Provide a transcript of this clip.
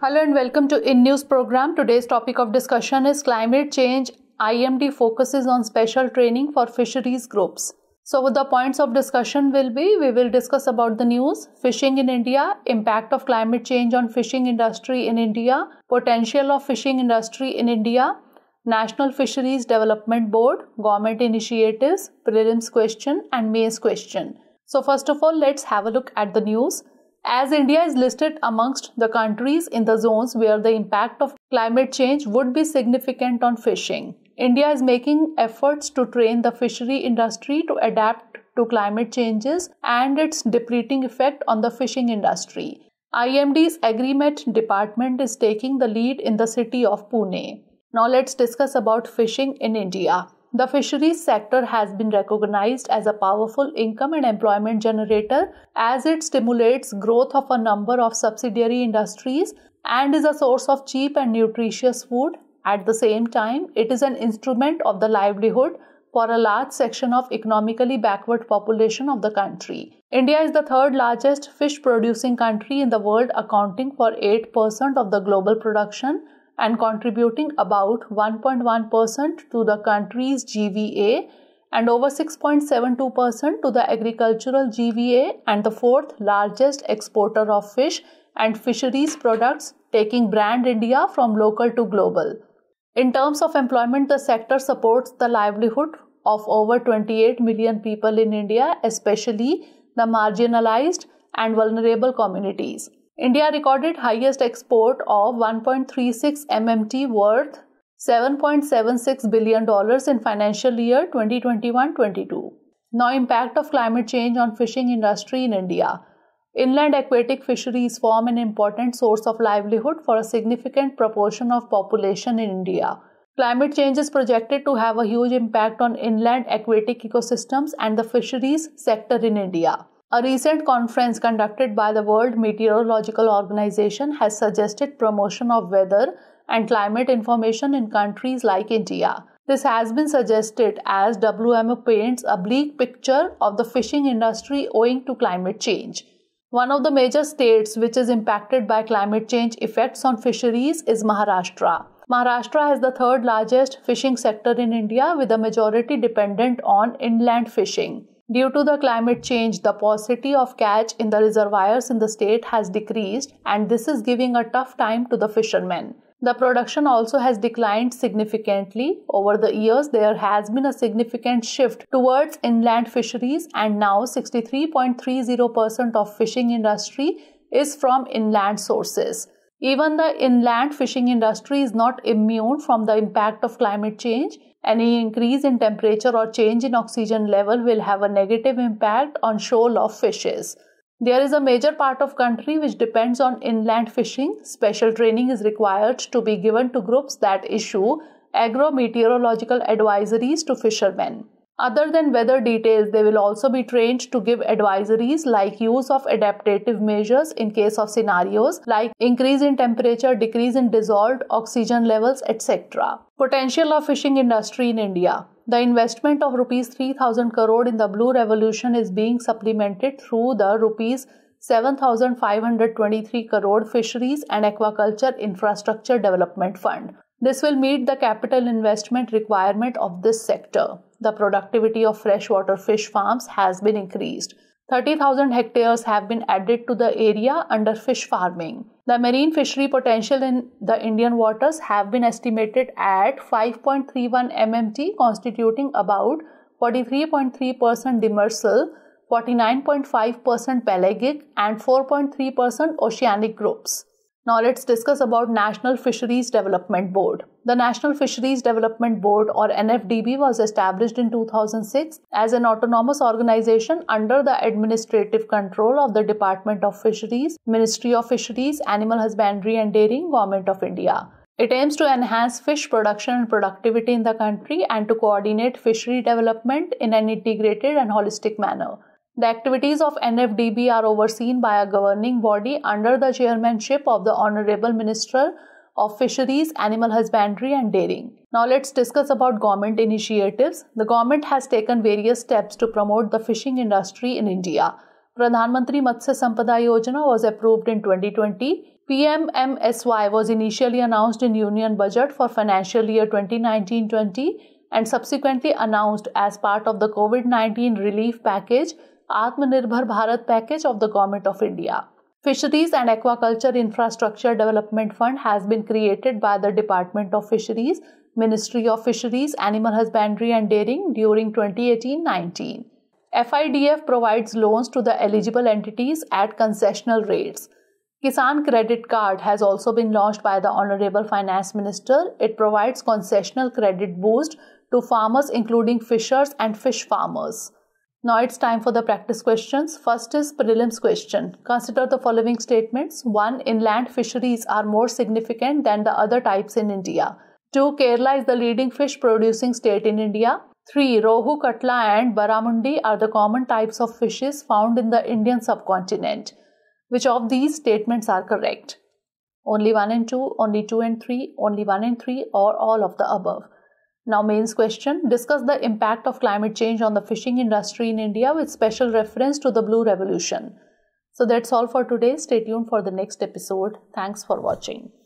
Hello and welcome to In News program. Today's topic of discussion is climate change. IMD focuses on special training for fisheries groups. So the points of discussion will be, we will discuss about the news, fishing in India, impact of climate change on fishing industry in India, potential of fishing industry in India, National Fisheries Development Board, government initiatives, prelims question and mains question. So first of all, let's have a look at the news. As India is listed amongst the countries in the zones where the impact of climate change would be significant on fishing, India is making efforts to train the fishery industry to adapt to climate changes and its depleting effect on the fishing industry. IMD's Agri-Met department is taking the lead in the city of Pune. Now let's discuss about fishing in India. The fisheries sector has been recognized as a powerful income and employment generator as it stimulates growth of a number of subsidiary industries and is a source of cheap and nutritious food. At the same time, it is an instrument of the livelihood for a large section of economically backward population of the country. India is the third largest fish producing country in the world, accounting for 8% of the global production and contributing about 1.1% to the country's GVA and over 6.72% to the agricultural GVA, and the fourth largest exporter of fish and fisheries products, taking brand India from local to global. In terms of employment, the sector supports the livelihood of over 28 million people in India, especially the marginalized and vulnerable communities. India recorded highest export of 1.36 MMT worth $7.76 billion in financial year 2021-22. Now, impact of climate change on fishing industry in India. Inland aquatic fisheries form an important source of livelihood for a significant proportion of population in India. Climate change is projected to have a huge impact on inland aquatic ecosystems and the fisheries sector in India. A recent conference conducted by the World Meteorological Organization has suggested promotion of weather and climate information in countries like India. This has been suggested as WMO paints a bleak picture of the fishing industry owing to climate change. One of the major states which is impacted by climate change effects on fisheries is Maharashtra. Maharashtra has the third largest fishing sector in India, with a majority dependent on inland fishing. Due to the climate change, the paucity of catch in the reservoirs in the state has decreased, and this is giving a tough time to the fishermen. The production also has declined significantly. Over the years, there has been a significant shift towards inland fisheries, and now 63.30% of fishing industry is from inland sources. Even the inland fishing industry is not immune from the impact of climate change. Any increase in temperature or change in oxygen level will have a negative impact on shoal of fishes. There is a major part of country which depends on inland fishing. Special training is required to be given to groups that issue agro-meteorological advisories to fishermen. Other than weather details, they will also be trained to give advisories like use of adaptive measures in case of scenarios like increase in temperature, decrease in dissolved oxygen levels, etc. Potential of fishing industry in India. The investment of rupees 3,000 crore in the Blue Revolution is being supplemented through the rupees 7,523 crore Fisheries and Aquaculture Infrastructure Development Fund. This will meet the capital investment requirement of this sector. The productivity of freshwater fish farms has been increased. 30,000 hectares have been added to the area under fish farming. The marine fishery potential in the Indian waters have been estimated at 5.31 MMT, constituting about 43.3% demersal, 49.5% pelagic and 4.3% oceanic groups. Now let's discuss about National Fisheries Development Board. The National Fisheries Development Board, or NFDB, was established in 2006 as an autonomous organization under the administrative control of the Department of Fisheries, Ministry of Fisheries, Animal Husbandry and Dairying, Government of India. It aims to enhance fish production and productivity in the country and to coordinate fishery development in an integrated and holistic manner. The activities of NFDB are overseen by a governing body under the chairmanship of the Honorable Minister of Fisheries, Animal Husbandry and Dairying. Now let's discuss about government initiatives. The government has taken various steps to promote the fishing industry in India. Pradhan Mantri Matsya Sampada Yojana was approved in 2020. PMMSY was initially announced in Union Budget for financial year 2019-20 and subsequently announced as part of the COVID-19 relief package, Atmanirbhar Bharat package of the Government of India. Fisheries and Aquaculture Infrastructure Development Fund has been created by the Department of Fisheries, Ministry of Fisheries, Animal Husbandry and Dairying during 2018-19. FIDF provides loans to the eligible entities at concessional rates. Kisan Credit Card has also been launched by the Honorable Finance Minister. It provides concessional credit boost to farmers including fishers and fish farmers. Now it's time for the practice questions. First is prelims question. Consider the following statements. 1. Inland fisheries are more significant than the other types in India. 2. Kerala is the leading fish producing state in India. 3. Rohu, Katla and Baramundi are the common types of fishes found in the Indian subcontinent. Which of these statements are correct? Only 1 and 2, only 2 and 3, only 1 and 3, or all of the above. Now mains question. Discuss the impact of climate change on the fishing industry in India with special reference to the Blue Revolution. So that's all for today. Stay tuned for the next episode. Thanks for watching.